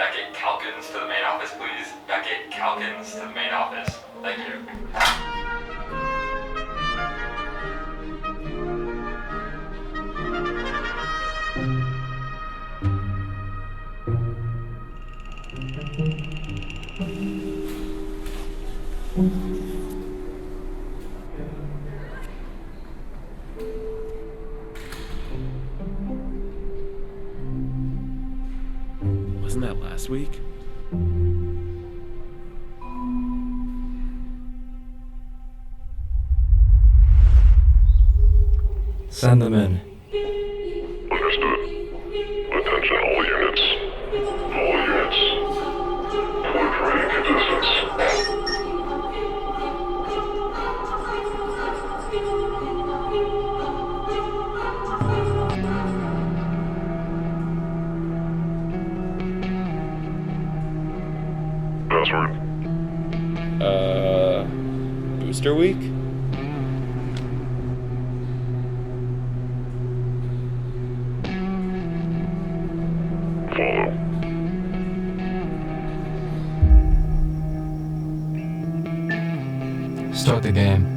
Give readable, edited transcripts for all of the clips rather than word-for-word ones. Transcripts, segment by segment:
Beckett Calkins to the main office, please. Beckett Calkins to the main office. Thank you. Wasn't that last week? Send them in. Understood. Attention all units. All units. Deploy for any contestants. Password. Booster week? Follow. Start the game.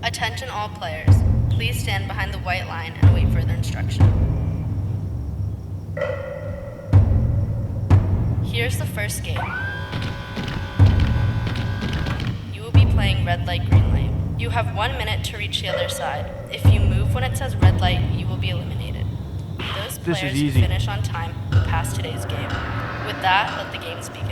Attention all players. Please stand behind the white line and await further instruction. Here's the first game. You will be playing red light, green light. You have 1 minute to reach the other side. If you move when it says red light, you will be eliminated. Those players who finish on time will pass today's game. With that, let the games begin.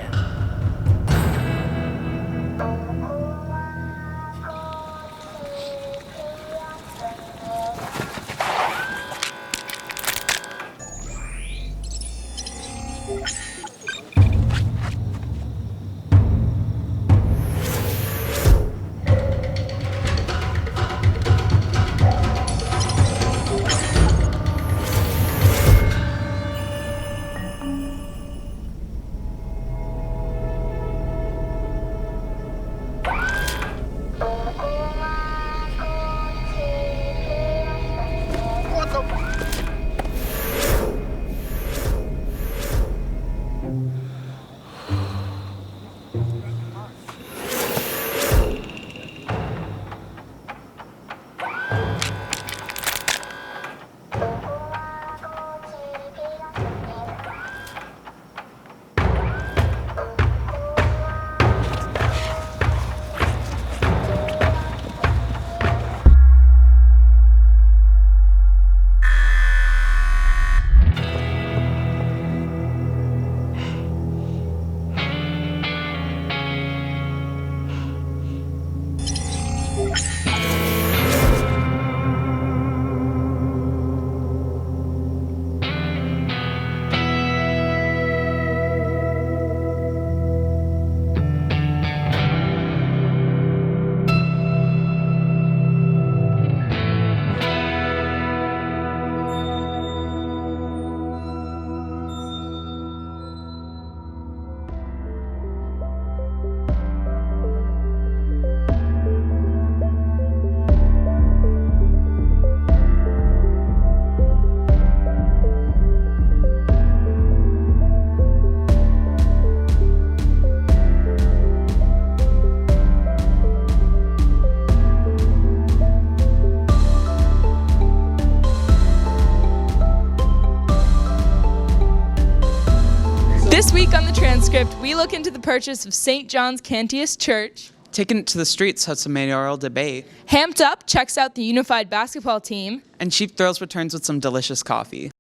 This week on the Transcript, we look into the purchase of St. John's Cantius Church. Taking it to the streets has a mayoral debate. Hamped Up checks out the unified basketball team. And Cheap Thrills returns with some delicious coffee.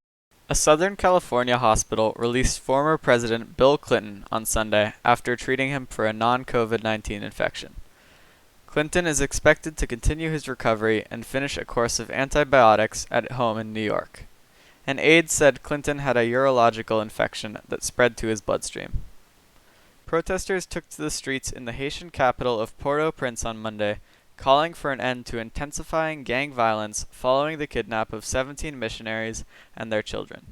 A Southern California hospital released former President Bill Clinton on Sunday after treating him for a non-COVID-19 infection. Clinton is expected to continue his recovery and finish a course of antibiotics at home in New York. An aide said Clinton had a urological infection that spread to his bloodstream. Protesters took to the streets in the Haitian capital of Port-au-Prince on Monday, calling for an end to intensifying gang violence following the kidnap of 17 missionaries and their children.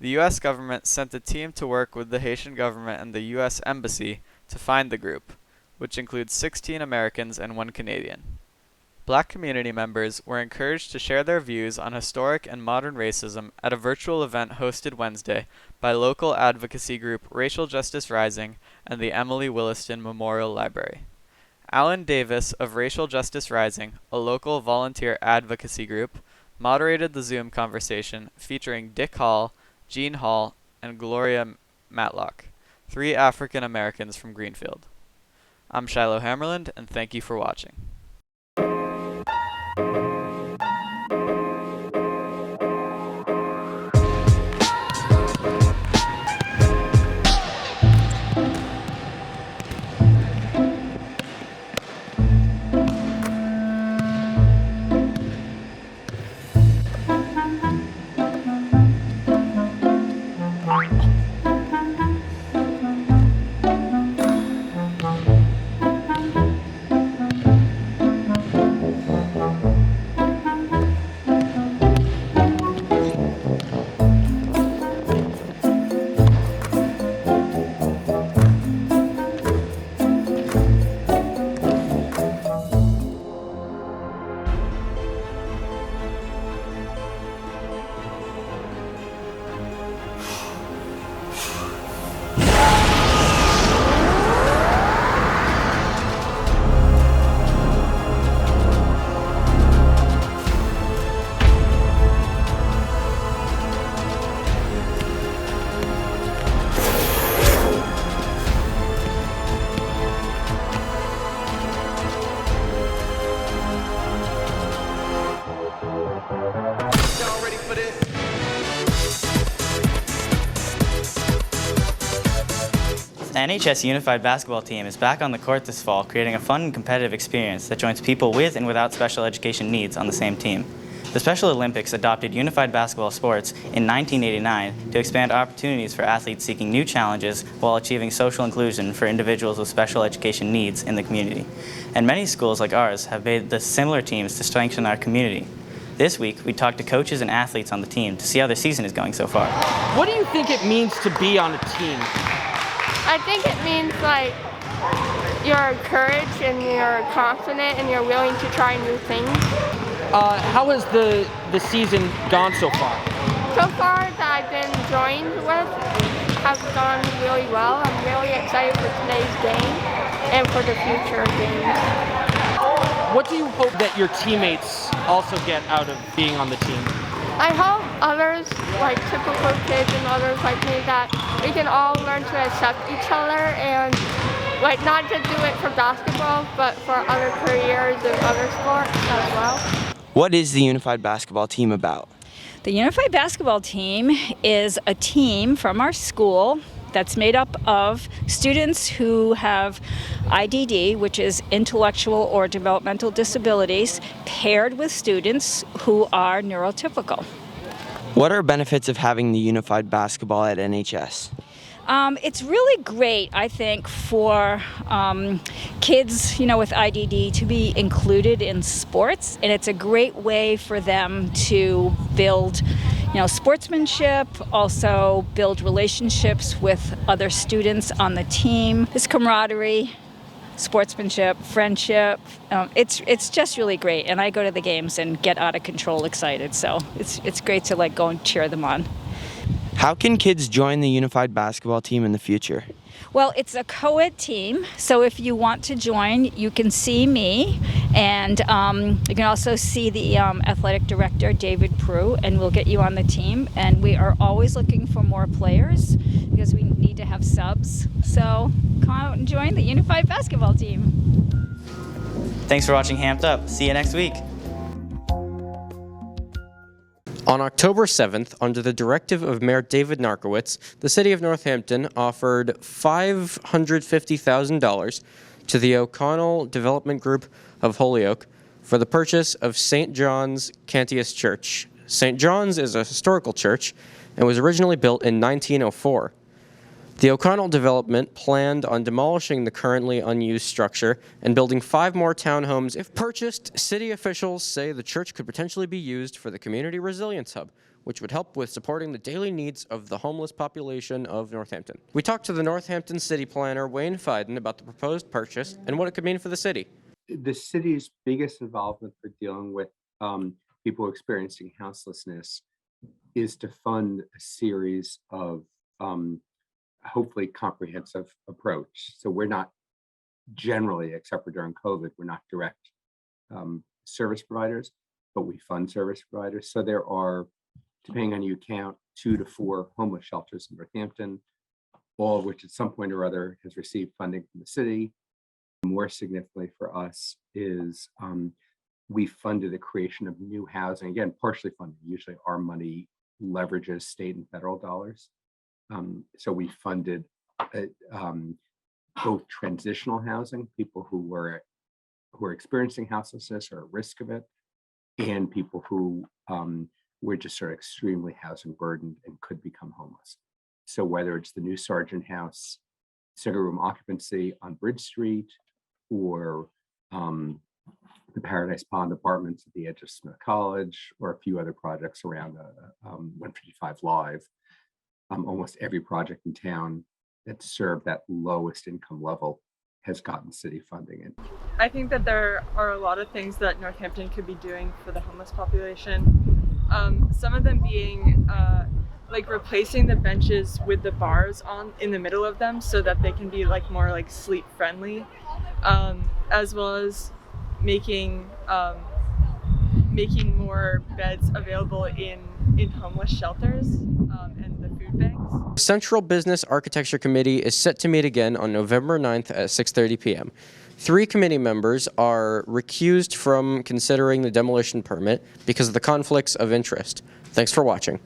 The U.S. government sent a team to work with the Haitian government and the U.S. Embassy to find the group, which includes 16 Americans and 1 Canadian. Black community members were encouraged to share their views on historic and modern racism at a virtual event hosted Wednesday by local advocacy group Racial Justice Rising and the Emily Williston Memorial Library. Alan Davis of Racial Justice Rising, a local volunteer advocacy group, moderated the Zoom conversation featuring Dick Hall, Jean Hall, and Gloria Matlock, 3 African Americans from Greenfield. I'm Shiloh Hammerland, and thank you for watching. The NHS Unified Basketball Team is back on the court this fall, creating a fun and competitive experience that joins people with and without special education needs on the same team. The Special Olympics adopted unified basketball sports in 1989 to expand opportunities for athletes seeking new challenges while achieving social inclusion for individuals with special education needs in the community. And many schools like ours have made the similar teams to strengthen our community. This week, we talked to coaches and athletes on the team to see how their season is going so far. What do you think it means to be on a team? I think it means like you're encouraged and you're confident and you're willing to try new things. How has the season gone so far? So far that I've been joined with has gone really well. I'm really excited for today's game and for the future games. What do you hope that your teammates also get out of being on the team? I hope others, like typical kids and others like me, that we can all learn to accept each other and like not just do it for basketball, but for other careers and other sports as well. What is the Unified Basketball Team about? The Unified Basketball Team is a team from our school that's made up of students who have IDD, which is intellectual or developmental disabilities, paired with students who are neurotypical. What are benefits of having the unified basketball at NHS? It's really great, I think, for kids, with IDD to be included in sports, and it's a great way for them to build, sportsmanship, also build relationships with other students on the team. This camaraderie, sportsmanship, friendship, it's just really great, and I go to the games and get out of control excited, so it's great to go and cheer them on. How can kids join the unified basketball team in the future? Well, it's a co-ed team, so if you want to join, you can see me, and you can also see the athletic director, David Prue, and we'll get you on the team. And we are always looking for more players because we need to have subs. So come out and join the unified basketball team. Thanks for watching Hamped Up. See you next week. On October 7th, under the directive of Mayor David Narkowitz, the City of Northampton offered $550,000 to the O'Connell Development Group of Holyoke for the purchase of St. John's Cantius Church. St. John's is a historical church and was originally built in 1904. The O'Connell development planned on demolishing the currently unused structure and building 5 more townhomes. If purchased, city officials say the church could potentially be used for the Community Resilience Hub, which would help with supporting the daily needs of the homeless population of Northampton. We talked to the Northampton city planner, Wayne Fiden, about the proposed purchase and what it could mean for the city. The city's biggest involvement for dealing with people experiencing houselessness is to fund a series of hopefully comprehensive approach. So we're not generally, except for during COVID, we're not direct service providers, but we fund service providers. So there are, depending on you count, 2 to 4 homeless shelters in Northampton, all of which at some point or other has received funding from the city. More significantly for us is we funded the creation of new housing, again, partially funded. Usually our money leverages state and federal dollars. So we funded both transitional housing, people who were experiencing houselessness or at risk of it, and people who were just sort of extremely housing burdened and could become homeless. So whether it's the new Sargent House single room occupancy on Bridge Street, or the Paradise Pond apartments at the edge of Smith College, or a few other projects around 155 Live. Almost every project in town that served that lowest income level has gotten city funding. And I think that there are a lot of things that Northampton could be doing for the homeless population. Some of them being like replacing the benches with the bars in the middle of them so that they can be like more like sleep friendly, as well as making more beds available in homeless shelters and the food banks. The Central Business Architecture Committee is set to meet again on November 9th at 6:30 p.m. 3 committee members are recused from considering the demolition permit because of the conflicts of interest. Thanks for watching.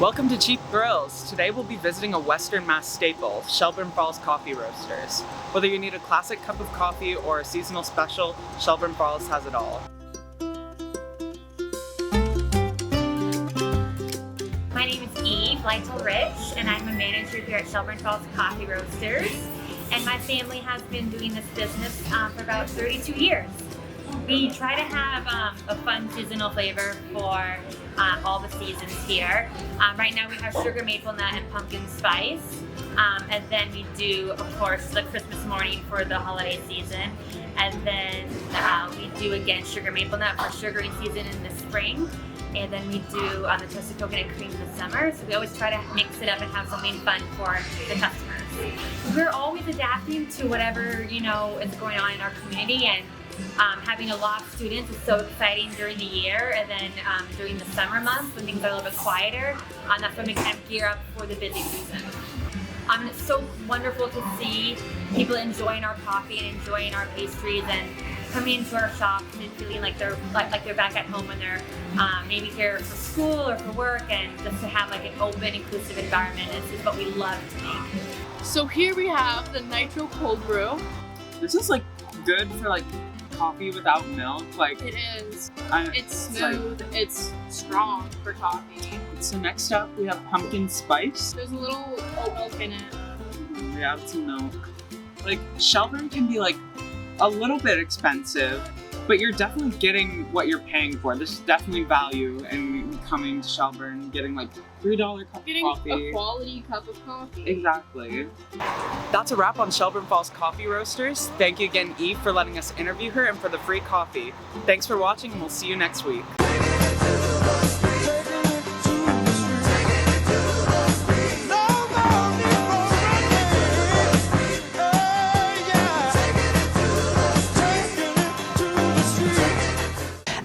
Welcome to Cheap Thrills. Today we'll be visiting a Western Mass staple, Shelburne Falls Coffee Roasters. Whether you need a classic cup of coffee or a seasonal special, Shelburne Falls has it all. My name is Eve Lytle Rich, and I'm a manager here at Shelburne Falls Coffee Roasters. And my family has been doing this business for about 32 years. We try to have a fun seasonal flavor for all the seasons here. Right now we have sugar maple nut and pumpkin spice. And then we do, of course, the Christmas morning for the holiday season. And then we do, again, sugar maple nut for sugaring season in the spring. And then we do the toasted coconut cream in the summer. So we always try to mix it up and have something fun for the customers. We're always adapting to whatever, is going on in our community, and having a lot of students is so exciting during the year, and then during the summer months when things are a little bit quieter, that's when we kind of gear up for the busy season. It's so wonderful to see people enjoying our coffee and enjoying our pastries and coming into our shops and feeling like they're back at home when they're maybe here for school or for work, and just to have like an open, inclusive environment is what we love to make. So here we have the Nitro Cold Brew. This is like good for like coffee without milk. Like it is. It's smooth. It's strong for coffee. So next up we have pumpkin spice. There's a little oat milk in it. We added some milk. Like Shelburne can be like a little bit expensive, but you're definitely getting what you're paying for. There's definitely value in coming to Shelburne, getting like $3 cup of coffee. Getting a quality cup of coffee. Exactly. That's a wrap on Shelburne Falls Coffee Roasters. Thank you again, Eve, for letting us interview her and for the free coffee. Thanks for watching, and we'll see you next week.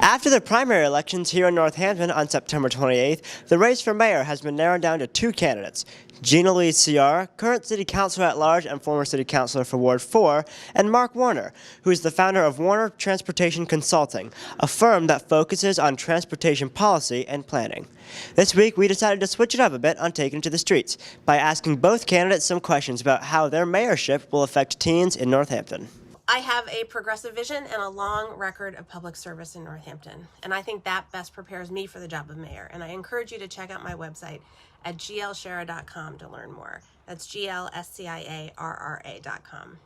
After the primary elections here in Northampton on September 28th, the race for mayor has been narrowed down to 2 candidates. Gina Lee Ciara, current city councilor at large and former city councilor for Ward 4, and Mark Warner, who is the founder of Warner Transportation Consulting, a firm that focuses on transportation policy and planning. This week, we decided to switch it up a bit on Taking to the Streets by asking both candidates some questions about how their mayorship will affect teens in Northampton. I have a progressive vision and a long record of public service in Northampton, and I think that best prepares me for the job of mayor. And I encourage you to check out my website at glshara.com to learn more. That's GLSCIARRA.com.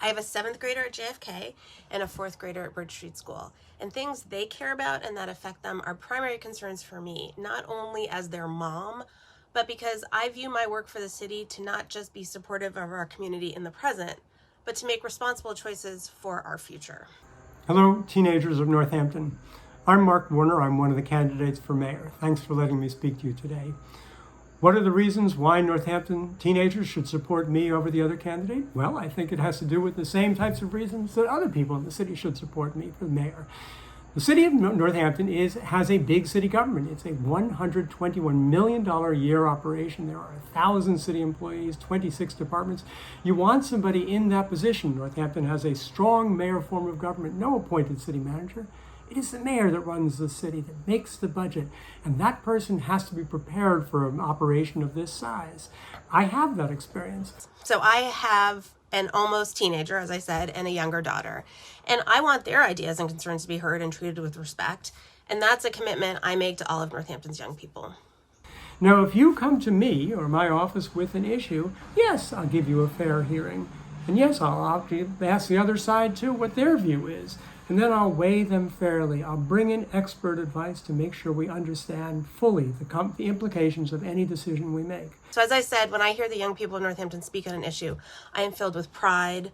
I have a 7th grader at JFK and a 4th grader at Bridge Street School, and things they care about and that affect them are primary concerns for me, not only as their mom, but because I view my work for the city to not just be supportive of our community in the present, but to make responsible choices for our future. Hello, teenagers of Northampton. I'm Mark Warner. I'm one of the candidates for mayor. Thanks for letting me speak to you today. What are the reasons why Northampton teenagers should support me over the other candidate? Well, I think it has to do with the same types of reasons that other people in the city should support me for mayor. The city of Northampton has a big city government. It's a $121 million a year operation. There are 1,000 city employees, 26 departments. You want somebody in that position. Northampton has a strong mayor form of government, no appointed city manager. It is the mayor that runs the city, that makes the budget, and that person has to be prepared for an operation of this size. I have that experience. So I have an almost teenager, as I said, and a younger daughter, and I want their ideas and concerns to be heard and treated with respect, and that's a commitment I make to all of Northampton's young people. Now, if you come to me or my office with an issue, yes, I'll give you a fair hearing, and yes, I'll ask the other side too what their view is. And then I'll weigh them fairly. I'll bring in expert advice to make sure we understand fully the implications of any decision we make. So as I said, when I hear the young people of Northampton speak on an issue, I am filled with pride,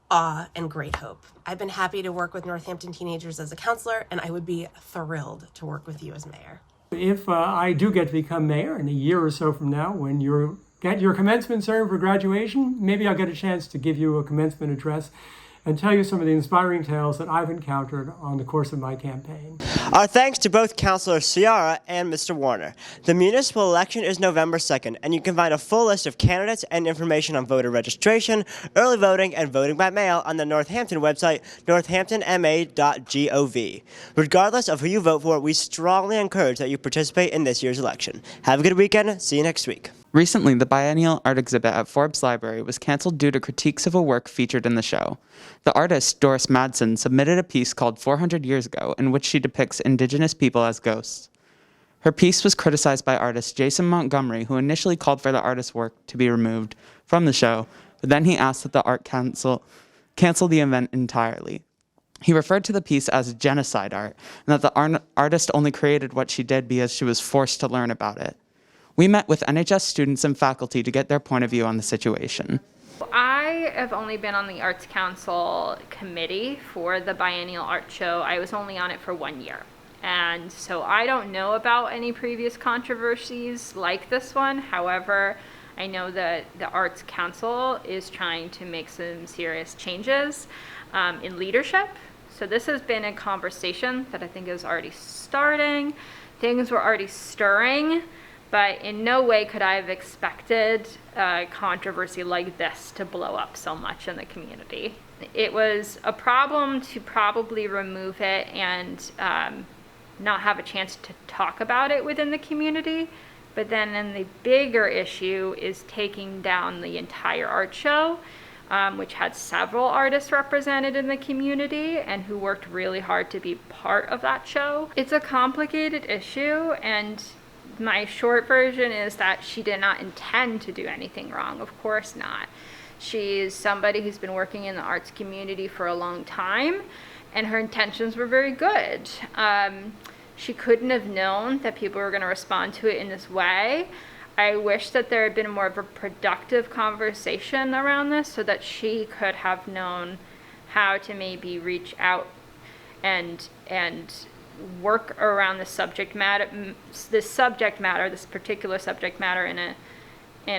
awe, and great hope. I've been happy to work with Northampton teenagers as a counselor, and I would be thrilled to work with you as mayor. If I do get to become mayor in a year or so from now, when you get your commencement sermon for graduation, maybe I'll get a chance to give you a commencement address and tell you some of the inspiring tales that I've encountered on the course of my campaign. Our thanks to both Councilor Ciara and Mr. Warner. The municipal election is November 2nd, and you can find a full list of candidates and information on voter registration, early voting, and voting by mail on the Northampton website, northamptonma.gov. Regardless of who you vote for, we strongly encourage that you participate in this year's election. Have a good weekend. See you next week. Recently, the biennial art exhibit at Forbes Library was canceled due to critiques of a work featured in the show. The artist, Doris Madsen, submitted a piece called 400 Years Ago, in which she depicts Indigenous people as ghosts. Her piece was criticized by artist Jason Montgomery, who initially called for the artist's work to be removed from the show, but then he asked that the art cancel the event entirely. He referred to the piece as genocide art, and that the artist only created what she did because she was forced to learn about it. We met with NHS students and faculty to get their point of view on the situation. I have only been on the Arts Council committee for the biennial art show. I was only on it for 1 year. And so I don't know about any previous controversies like this one. However, I know that the Arts Council is trying to make some serious changes in leadership. So this has been a conversation that I think is already starting. Things were already stirring. But in no way could I have expected a controversy like this to blow up so much in the community. It was a problem to probably remove it and not have a chance to talk about it within the community. But then the bigger issue is taking down the entire art show, which had several artists represented in the community and who worked really hard to be part of that show. It's a complicated issue, and my short version is that she did not intend to do anything wrong. Of course not. She's somebody who's been working in the arts community for a long time, and her intentions were very good. She couldn't have known that people were going to respond to it in this way. I wish that there had been more of a productive conversation around this so that she could have known how to maybe reach out and work around this particular subject matter in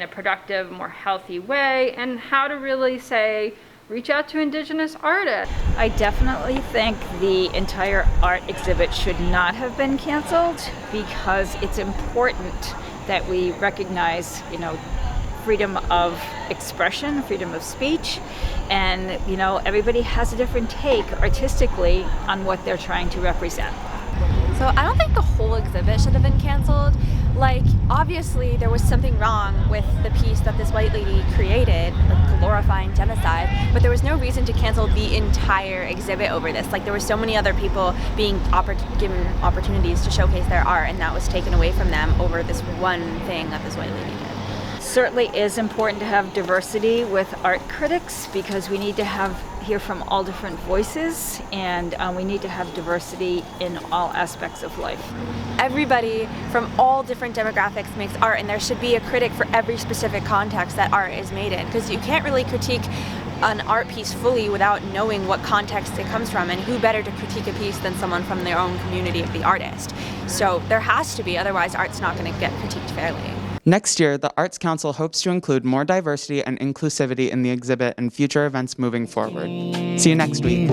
a productive, more healthy way, and how to really reach out to Indigenous artists. I definitely think the entire art exhibit should not have been canceled because it's important that we recognize, freedom of expression, freedom of speech, and everybody has a different take artistically on what they're trying to represent. So I don't think the whole exhibit should have been canceled. Obviously there was something wrong with the piece that this white lady created, glorifying genocide, but there was no reason to cancel the entire exhibit over this. There were so many other people being given opportunities to showcase their art, and that was taken away from them over this one thing that this white lady did. certainly is important to have diversity with art critics because we need to hear from all different voices, and we need to have diversity in all aspects of life. Everybody from all different demographics makes art, and there should be a critic for every specific context that art is made in, because you can't really critique an art piece fully without knowing what context it comes from, and who better to critique a piece than someone from their own community of the artist. So there has to be, otherwise art's not going to get critiqued fairly. Next year, the Arts Council hopes to include more diversity and inclusivity in the exhibit and future events moving forward. See you next week.